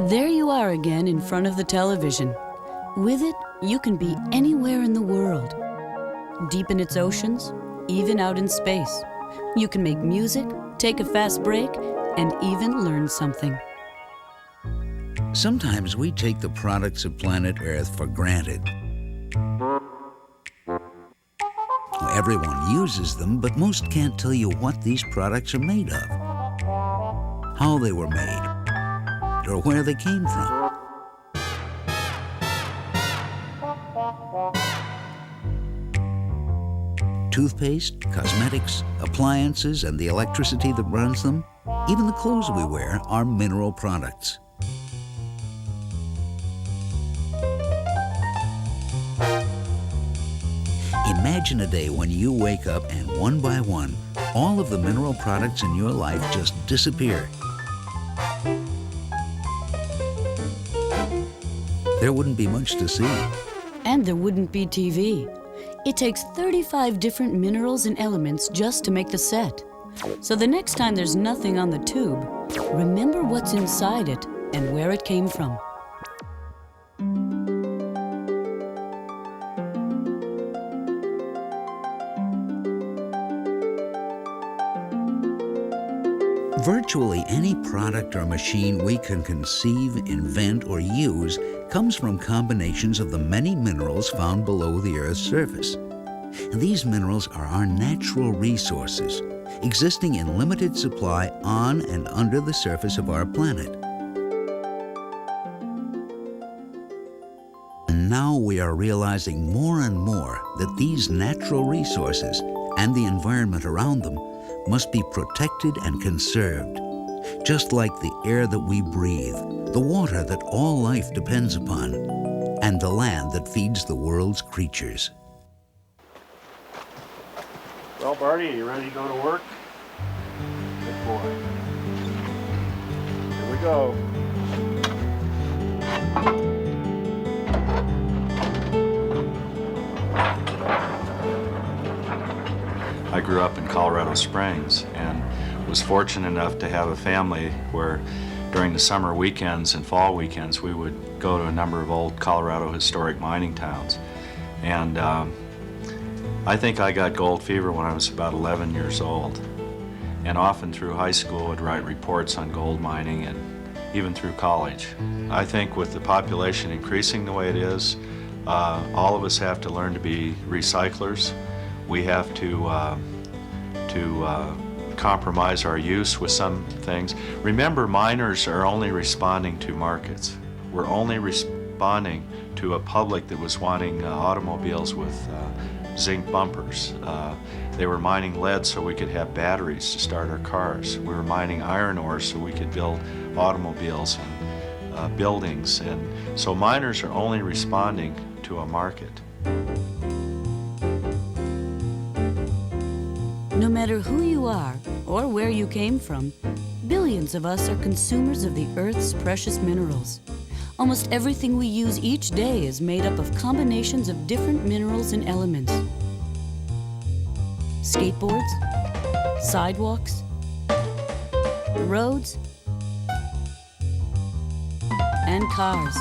There you are again in front of the television. With it, you can be anywhere in the world. Deep in its oceans, even out in space. You can make music, take a fast break, and even learn something. Sometimes we take the products of planet Earth for granted. Everyone uses them, but most can't tell you what these products are made of, how they were made, or where they came from. Toothpaste, cosmetics, appliances, and the electricity that runs them, even the clothes we wear, are mineral products. Imagine a day when you wake up and one by one, all of the mineral products in your life just disappear. There wouldn't be much to see. And there wouldn't be TV. It takes 35 different minerals and elements just to make the set. So the next time there's nothing on the tube, remember what's inside it and where it came from. Virtually any product or machine we can conceive, invent, or use comes from combinations of the many minerals found below the Earth's surface. And these minerals are our natural resources, existing in limited supply on and under the surface of our planet. And now we are realizing more and more that these natural resources and the environment around them must be protected and conserved, just like the air that we breathe, the water that all life depends upon, and the land that feeds the world's creatures. Well, Barty, are you ready to go to work? Good boy. Here we go. I grew up in Colorado Springs and was fortunate enough to have a family where during the summer weekends and fall weekends we would go to a number of old Colorado historic mining towns. And I think I got gold fever when I was about 11 years old. And often through high school would write reports on gold mining and even through college. I think with the population increasing the way it is, all of us have to learn to be recyclers. We have to compromise our use with some things. Remember, miners are only responding to markets. We're only responding to a public that was wanting automobiles with zinc bumpers. They were mining lead so we could have batteries to start our cars. We were mining iron ore so we could build automobiles and buildings. And so miners are only responding to a market. No matter who you are or where you came from, billions of us are consumers of the Earth's precious minerals. Almost everything we use each day is made up of combinations of different minerals and elements. Skateboards, sidewalks, roads, and cars.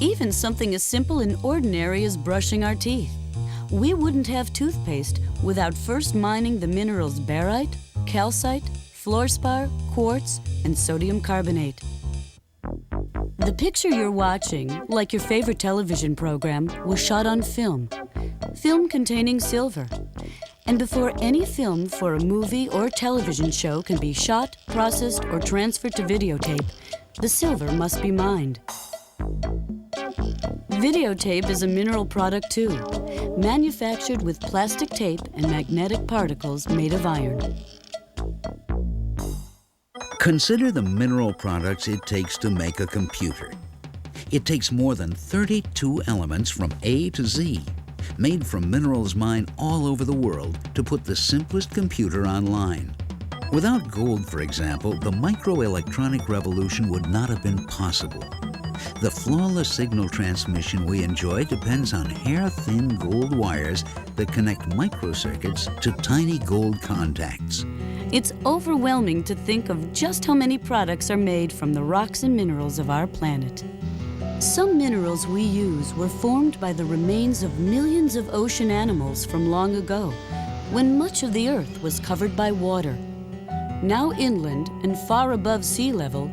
Even something as simple and ordinary as brushing our teeth. We wouldn't have toothpaste without first mining the minerals barite, calcite, fluorspar, quartz, and sodium carbonate. The picture you're watching, like your favorite television program, was shot on film. Film containing silver. And before any film for a movie or television show can be shot, processed, or transferred to videotape, the silver must be mined. Videotape is a mineral product too, manufactured with plastic tape and magnetic particles made of iron. Consider the mineral products it takes to make a computer. It takes more than 32 elements from A to Z, made from minerals mined all over the world to put the simplest computer online. Without gold, for example, the microelectronic revolution would not have been possible. The flawless signal transmission we enjoy depends on hair-thin gold wires that connect microcircuits to tiny gold contacts. It's overwhelming to think of just how many products are made from the rocks and minerals of our planet. Some minerals we use were formed by the remains of millions of ocean animals from long ago, when much of the Earth was covered by water. Now inland and far above sea level,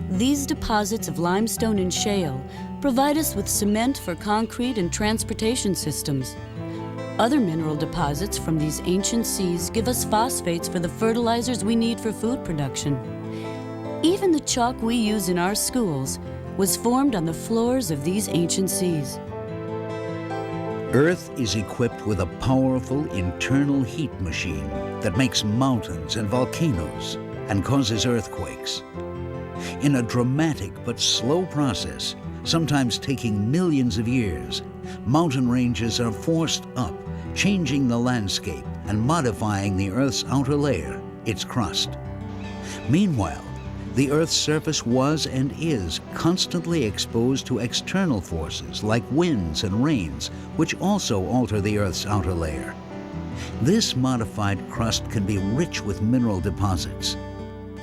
these deposits of limestone and shale provide us with cement for concrete and transportation systems. Other mineral deposits from these ancient seas give us phosphates for the fertilizers we need for food production. Even the chalk we use in our schools was formed on the floors of these ancient seas. Earth is equipped with a powerful internal heat machine that makes mountains and volcanoes and causes earthquakes. In a dramatic but slow process, sometimes taking millions of years, mountain ranges are forced up, changing the landscape and modifying the Earth's outer layer, its crust. Meanwhile, the Earth's surface was and is constantly exposed to external forces like winds and rains, which also alter the Earth's outer layer. This modified crust can be rich with mineral deposits.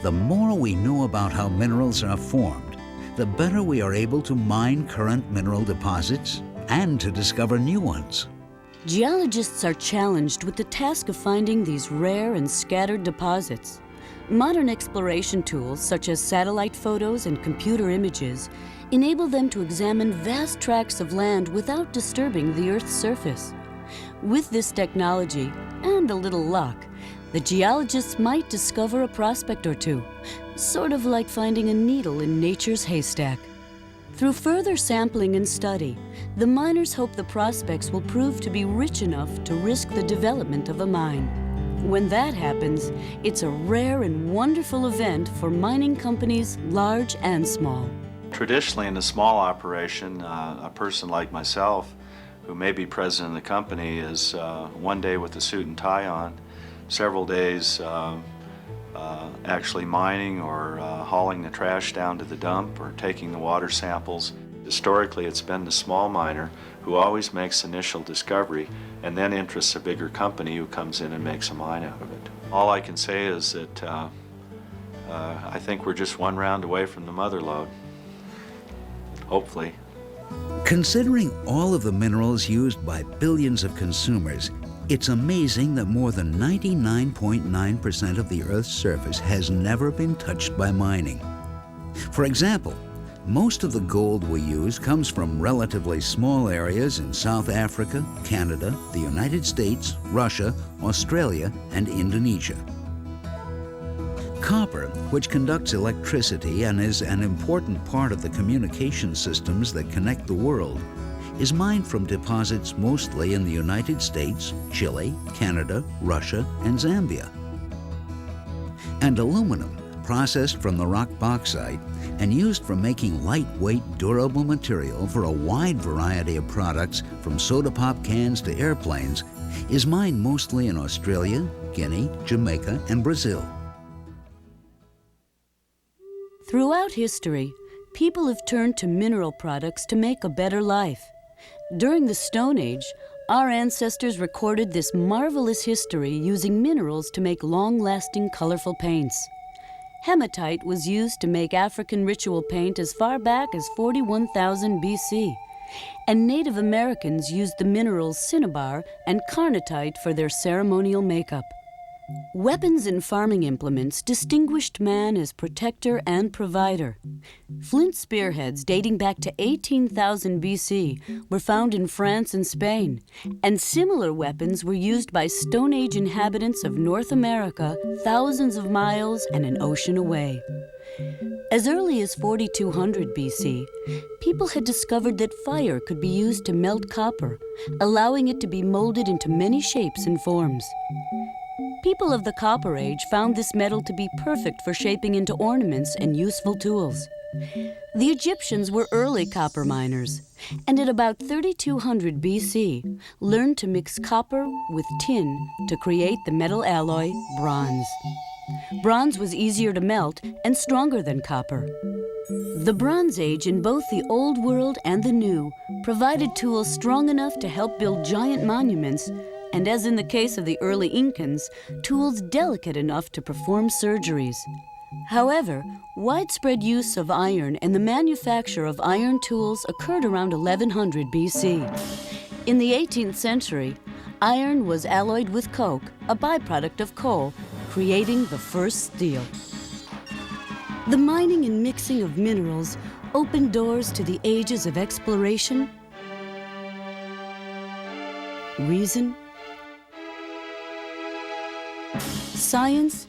The more we know about how minerals are formed, the better we are able to mine current mineral deposits and to discover new ones. Geologists are challenged with the task of finding these rare and scattered deposits. Modern exploration tools, such as satellite photos and computer images, enable them to examine vast tracts of land without disturbing the Earth's surface. With this technology, and a little luck, the geologists might discover a prospect or two, sort of like finding a needle in nature's haystack. Through further sampling and study, the miners hope the prospects will prove to be rich enough to risk the development of a mine. When that happens, it's a rare and wonderful event for mining companies large and small. Traditionally, in a small operation, a person like myself, who may be president of the company, is one day with a suit and tie on, several days actually mining or hauling the trash down to the dump or taking the water samples. Historically, it's been the small miner who always makes initial discovery and then interests a bigger company who comes in and makes a mine out of it. All I can say is that I think we're just one round away from the mother lode, hopefully. Considering all of the minerals used by billions of consumers, it's amazing that more than 99.9% of the Earth's surface has never been touched by mining. For example, most of the gold we use comes from relatively small areas in South Africa, Canada, the United States, Russia, Australia, and Indonesia. Copper, which conducts electricity and is an important part of the communication systems that connect the world, is mined from deposits mostly in the United States, Chile, Canada, Russia, and Zambia. And aluminum, processed from the rock bauxite and used for making lightweight, durable material for a wide variety of products from soda pop cans to airplanes, is mined mostly in Australia, Guinea, Jamaica, and Brazil. Throughout history, people have turned to mineral products to make a better life. During the Stone Age, our ancestors recorded this marvelous history using minerals to make long-lasting, colorful paints. Hematite was used to make African ritual paint as far back as 41,000 BC, and Native Americans used the minerals cinnabar and carnotite for their ceremonial makeup. Weapons and farming implements distinguished man as protector and provider. Flint spearheads dating back to 18,000 BC were found in France and Spain, and similar weapons were used by Stone Age inhabitants of North America thousands of miles and an ocean away. As early as 4200 BC, people had discovered that fire could be used to melt copper, allowing it to be molded into many shapes and forms. People of the Copper Age found this metal to be perfect for shaping into ornaments and useful tools. The Egyptians were early copper miners, and at about 3200 BC, learned to mix copper with tin to create the metal alloy bronze. Bronze was easier to melt and stronger than copper. The Bronze Age in both the Old World and the New provided tools strong enough to help build giant monuments, and as in the case of the early Incans, tools delicate enough to perform surgeries. However, widespread use of iron and the manufacture of iron tools occurred around 1100 BC. In the 18th century, iron was alloyed with coke, a byproduct of coal, creating the first steel. The mining and mixing of minerals opened doors to the ages of exploration, reason, science,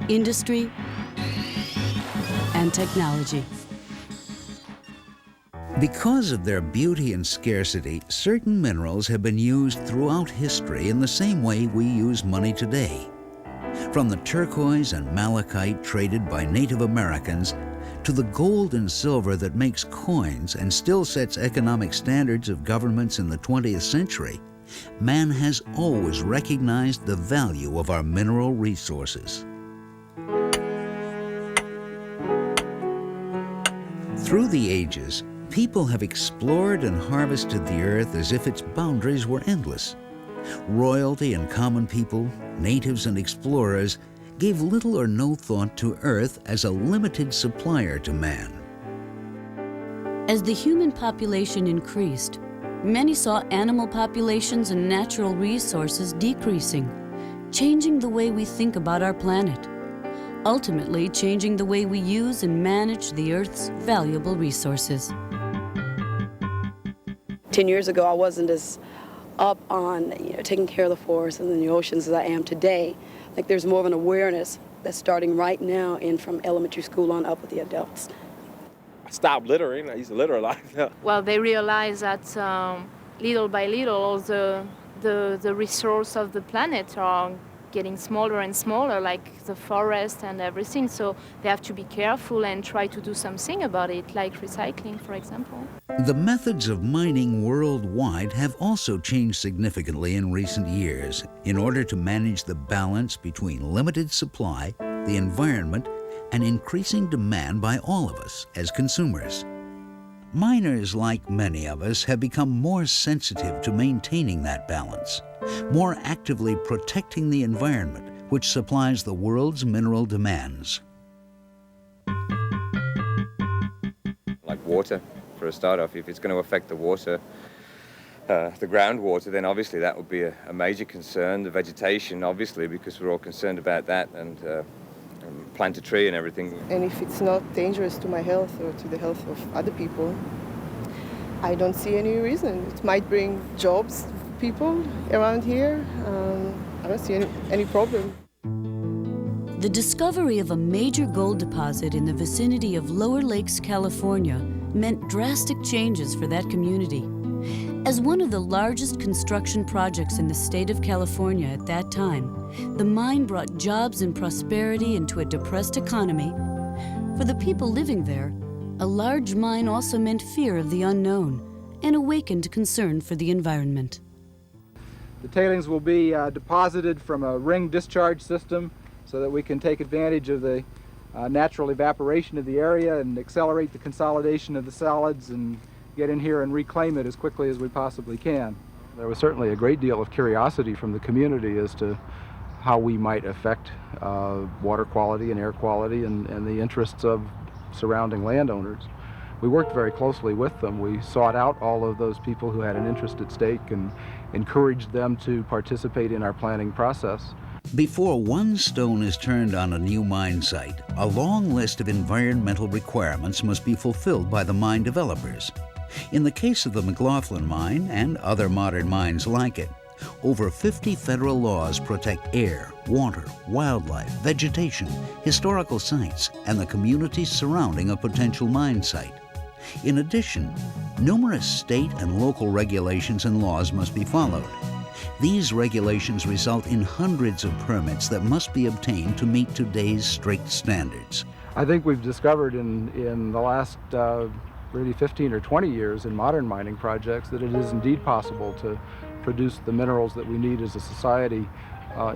industry, and technology. Because of their beauty and scarcity, certain minerals have been used throughout history in the same way we use money today. From the turquoise and malachite traded by Native Americans to the gold and silver that makes coins and still sets economic standards of governments in the 20th century, man has always recognized the value of our mineral resources. Through the ages, people have explored and harvested the earth as if its boundaries were endless. Royalty and common people, natives and explorers, gave little or no thought to earth as a limited supplier to man. As the human population increased, many saw animal populations and natural resources decreasing, changing the way we think about our planet, ultimately changing the way we use and manage the Earth's valuable resources. 10 years ago, I wasn't as up on taking care of the forests and the oceans as I am today. Like there's more of an awareness that's starting right now and from elementary school on up with the adults. I stopped littering. I used to litter a lot. Well, they realize that little by little, all the resource of the planet are getting smaller and smaller, like the forest and everything. So they have to be careful and try to do something about it, like recycling, for example. The methods of mining worldwide have also changed significantly in recent years in order to manage the balance between limited supply, the environment, and increasing demand by all of us as consumers. Miners, like many of us, have become more sensitive to maintaining that balance, more actively protecting the environment which supplies the world's mineral demands. Like water, for a start off, if it's going to affect the water, the groundwater, then obviously that would be a major concern. The vegetation, obviously, because we're all concerned about that, and plant a tree and everything. And if it's not dangerous to my health or to the health of other people, I don't see any reason. It might bring jobs for people around here. I don't see any problem. The discovery of a major gold deposit in the vicinity of Lower Lakes, California, meant drastic changes for that community. As one of the largest construction projects in the state of California at that time, the mine brought jobs and prosperity into a depressed economy. For the people living there, a large mine also meant fear of the unknown and awakened concern for the environment. The tailings will be deposited from a ring discharge system so that we can take advantage of the natural evaporation of the area and accelerate the consolidation of the solids and get in here and reclaim it as quickly as we possibly can. There was certainly a great deal of curiosity from the community as to how we might affect water quality and air quality and the interests of surrounding landowners. We worked very closely with them. We sought out all of those people who had an interest at stake and encouraged them to participate in our planning process. Before one stone is turned on a new mine site, a long list of environmental requirements must be fulfilled by the mine developers. In the case of the McLaughlin mine and other modern mines like it, over 50 federal laws protect air, water, wildlife, vegetation, historical sites, and the communities surrounding a potential mine site. In addition, numerous state and local regulations and laws must be followed. These regulations result in hundreds of permits that must be obtained to meet today's strict standards. I think we've discovered in the last really 15 or 20 years in modern mining projects that it is indeed possible to produce the minerals that we need as a society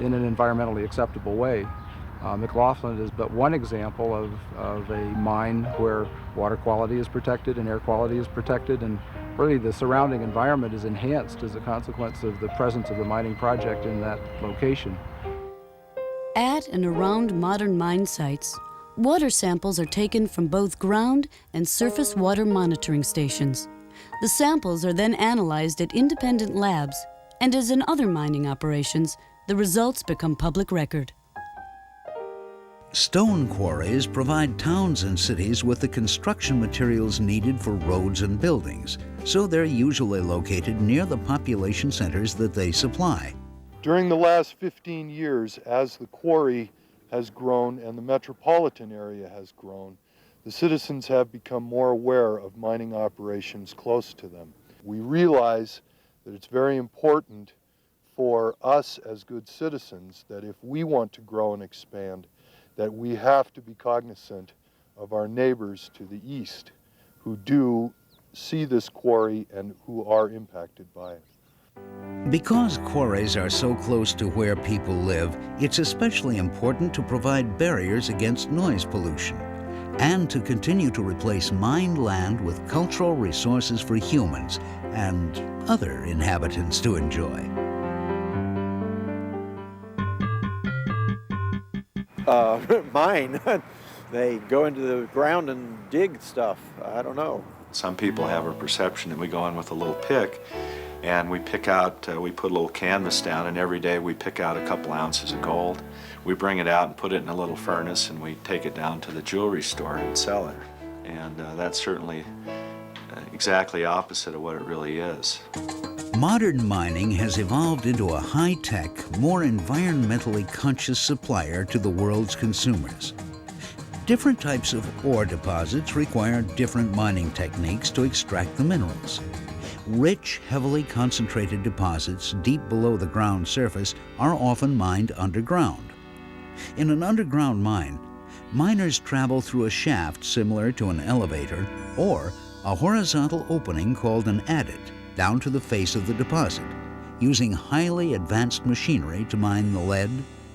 in an environmentally acceptable way. McLaughlin is but one example of a mine where water quality is protected and air quality is protected, and really the surrounding environment is enhanced as a consequence of the presence of the mining project in that location. At and around modern mine sites, water samples are taken from both ground and surface water monitoring stations. The samples are then analyzed at independent labs, and as in other mining operations, the results become public record. Stone quarries provide towns and cities with the construction materials needed for roads and buildings, so they're usually located near the population centers that they supply. During the last 15 years, as the quarry has grown and the metropolitan area has grown, the citizens have become more aware of mining operations close to them. We realize that it's very important for us as good citizens that if we want to grow and expand, that we have to be cognizant of our neighbors to the east who do see this quarry and who are impacted by it. Because quarries are so close to where people live, it's especially important to provide barriers against noise pollution and to continue to replace mined land with cultural resources for humans and other inhabitants to enjoy. Mine. They go into the ground and dig stuff. I don't know. Some people have a perception that we go in with a little pick and we pick out, we put a little canvas down, and every day we pick out a couple ounces of gold. We bring it out and put it in a little furnace, and we take it down to the jewelry store and sell it. And that's certainly exactly opposite of what it really is. Modern mining has evolved into a high-tech, more environmentally conscious supplier to the world's consumers. Different types of ore deposits require different mining techniques to extract the minerals. Rich, heavily concentrated deposits deep below the ground surface are often mined underground. In an underground mine, miners travel through a shaft similar to an elevator or a horizontal opening called an adit down to the face of the deposit, using highly advanced machinery to mine the lead,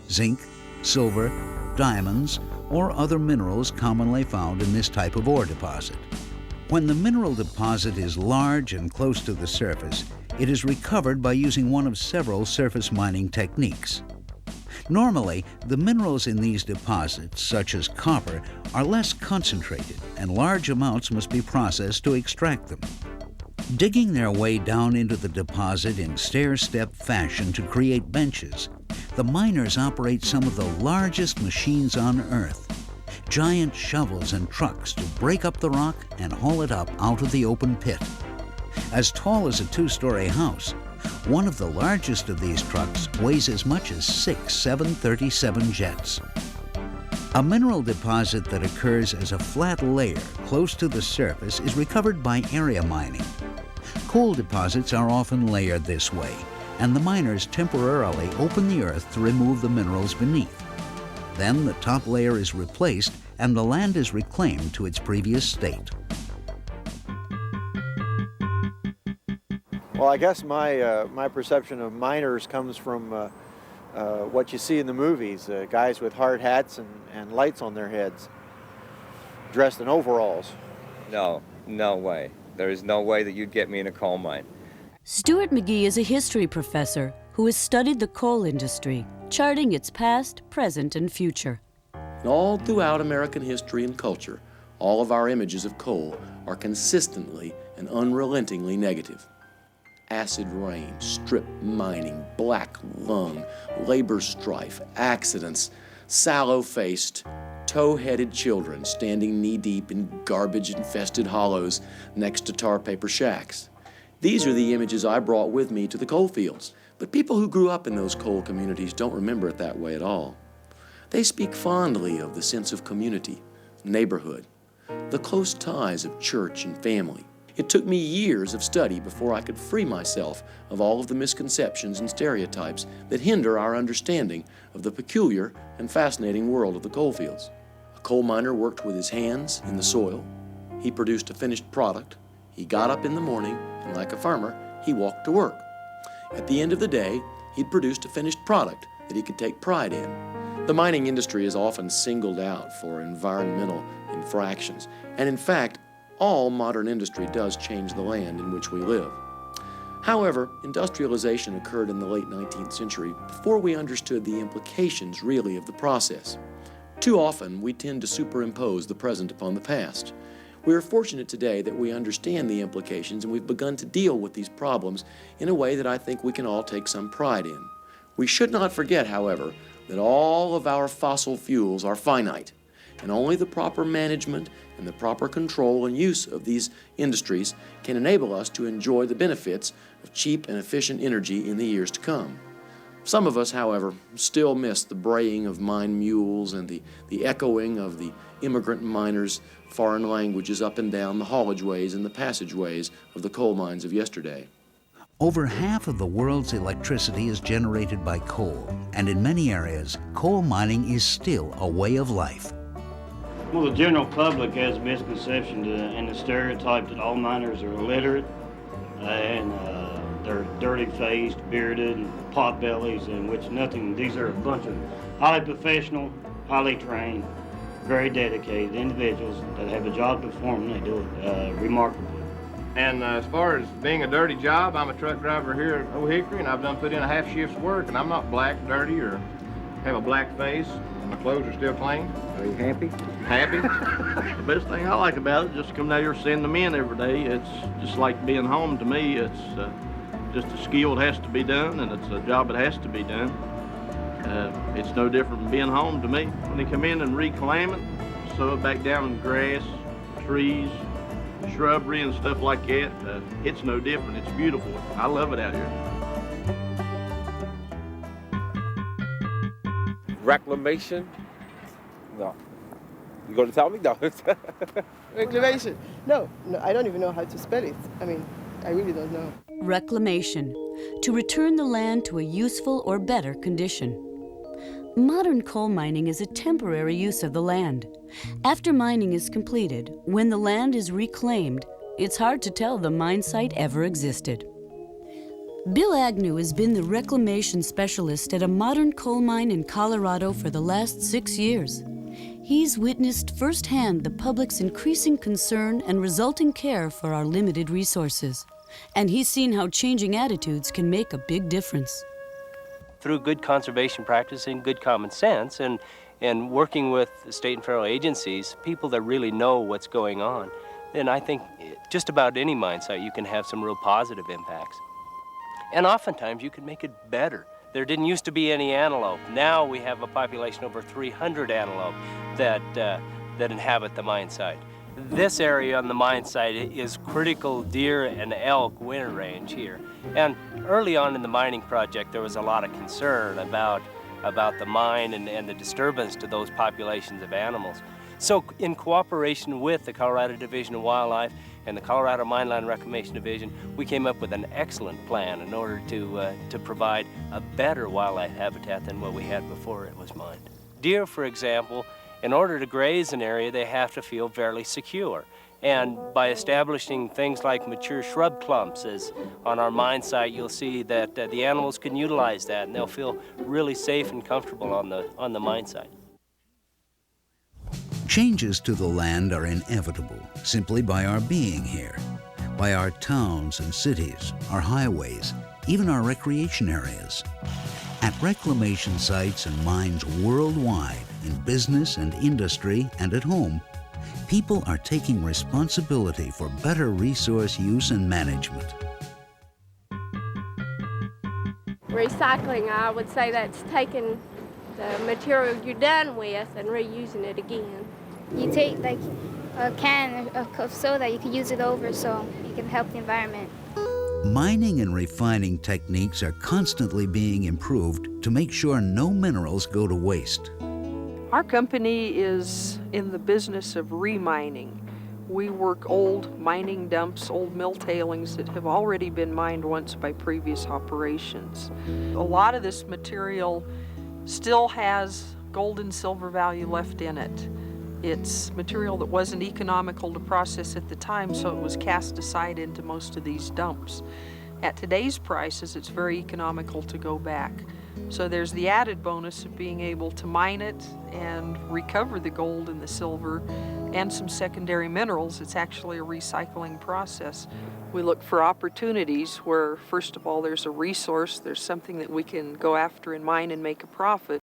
zinc, silver, diamonds, or other minerals commonly found in this type of ore deposit. When the mineral deposit is large and close to the surface, it is recovered by using one of several surface mining techniques. Normally, the minerals in these deposits, such as copper, are less concentrated, and large amounts must be processed to extract them. Digging their way down into the deposit in stair-step fashion to create benches, the miners operate some of the largest machines on Earth. Giant shovels and trucks to break up the rock and haul it up out of the open pit. As tall as a two-story house, one of the largest of these trucks weighs as much as 6 737 jets. A mineral deposit that occurs as a flat layer close to the surface is recovered by area mining. Coal deposits are often layered this way, and the miners temporarily open the earth to remove the minerals beneath. Then the top layer is replaced and the land is reclaimed to its previous state. Well, I guess my perception of miners comes from what you see in the movies, guys with hard hats and lights on their heads, dressed in overalls. No way. There is no way that you'd get me in a coal mine. Stuart McGee is a history professor who has studied the coal industry, charting its past, present, and future. All throughout American history and culture, all of our images of coal are consistently and unrelentingly negative. Acid rain, strip mining, black lung, labor strife, accidents, sallow-faced, tow-headed children standing knee-deep in garbage-infested hollows next to tar paper shacks. These are the images I brought with me to the coal fields. But people who grew up in those coal communities don't remember it that way at all. They speak fondly of the sense of community, neighborhood, the close ties of church and family. It took me years of study before I could free myself of all of the misconceptions and stereotypes that hinder our understanding of the peculiar and fascinating world of the coal fields. A coal miner worked with his hands in the soil. He produced a finished product. He got up in the morning, and like a farmer, he walked to work. At the end of the day, he'd produced a finished product that he could take pride in. The mining industry is often singled out for environmental infractions, and in fact, All modern industry does change the land in which we live. However, industrialization occurred in the late 19th century before we understood the implications really of the process. Too often, we tend to superimpose the present upon the past. We are fortunate today that we understand the implications and we've begun to deal with these problems in a way that I think we can all take some pride in. We should not forget, however, that all of our fossil fuels are finite, and only the proper management and the proper control and use of these industries can enable us to enjoy the benefits of cheap and efficient energy in the years to come. Some of us, however, still miss the braying of mine mules and the echoing of the immigrant miners' foreign languages up and down the haulageways and the passageways of the coal mines of yesterday. Over half of the world's electricity is generated by coal, and in many areas, coal mining is still a way of life. Well, the general public has a misconception and the stereotype that all miners are illiterate and they're dirty-faced, bearded, and potbellies, in which nothing. These are a bunch of highly professional, highly trained, very dedicated individuals that have a job to perform, and they do it remarkably. And as far as being a dirty job, I'm a truck driver here at Old Hickory, and I've done put in a half shift's work, and I'm not black, dirty, or have a black face. My clothes are still clean. Are you happy? Happy. The best thing I like about it is just coming out here seeing the men every day. It's just like being home to me. It's just a skill that has to be done, and it's a job that has to be done. It's no different from being home to me. When they come in and reclaim it, sow it back down in grass, trees, shrubbery and stuff like that, it's no different. It's beautiful. I love it out here. Reclamation? No. You going to tell me? No. Reclamation? No, I don't even know how to spell it. I mean, I really don't know. Reclamation, to return the land to a useful or better condition. Modern coal mining is a temporary use of the land. After mining is completed, when the land is reclaimed, it's hard to tell the mine site ever existed. Bill Agnew has been the reclamation specialist at a modern coal mine in Colorado for the last 6 years. He's witnessed firsthand the public's increasing concern and resulting care for our limited resources. And he's seen how changing attitudes can make a big difference. Through good conservation practice and good common sense and working with the state and federal agencies, people that really know what's going on, then I think just about any mine site you can have some real positive impacts. And oftentimes you can make it better. There didn't used to be any antelope. Now we have a population over 300 antelope that inhabit the mine site. This area on the mine site is critical deer and elk winter range here. And early on in the mining project, there was a lot of concern about the mine and the disturbance to those populations of animals. So in cooperation with the Colorado Division of Wildlife and the Colorado Mineland Reclamation Division, we came up with an excellent plan in order to provide a better wildlife habitat than what we had before it was mined. Deer, for example, in order to graze an area, they have to feel fairly secure. And by establishing things like mature shrub clumps, as on our mine site, you'll see that the animals can utilize that and they'll feel really safe and comfortable on the mine site. Changes to the land are inevitable simply by our being here, by our towns and cities, our highways, even our recreation areas. At reclamation sites and mines worldwide, in business and industry and at home, people are taking responsibility for better resource use and management. Recycling, I would say that's taking the material you're done with and reusing it again. You take like a can of soda, you can use it over so you can help the environment. Mining and refining techniques are constantly being improved to make sure no minerals go to waste. Our company is in the business of remining. We work old mining dumps, old mill tailings that have already been mined once by previous operations. A lot of this material still has gold and silver value left in it. It's material that wasn't economical to process at the time, so it was cast aside into most of these dumps. At today's prices, it's very economical to go back. So there's the added bonus of being able to mine it and recover the gold and the silver and some secondary minerals. It's actually a recycling process. We look for opportunities where, first of all, there's a resource, there's something that we can go after and mine and make a profit.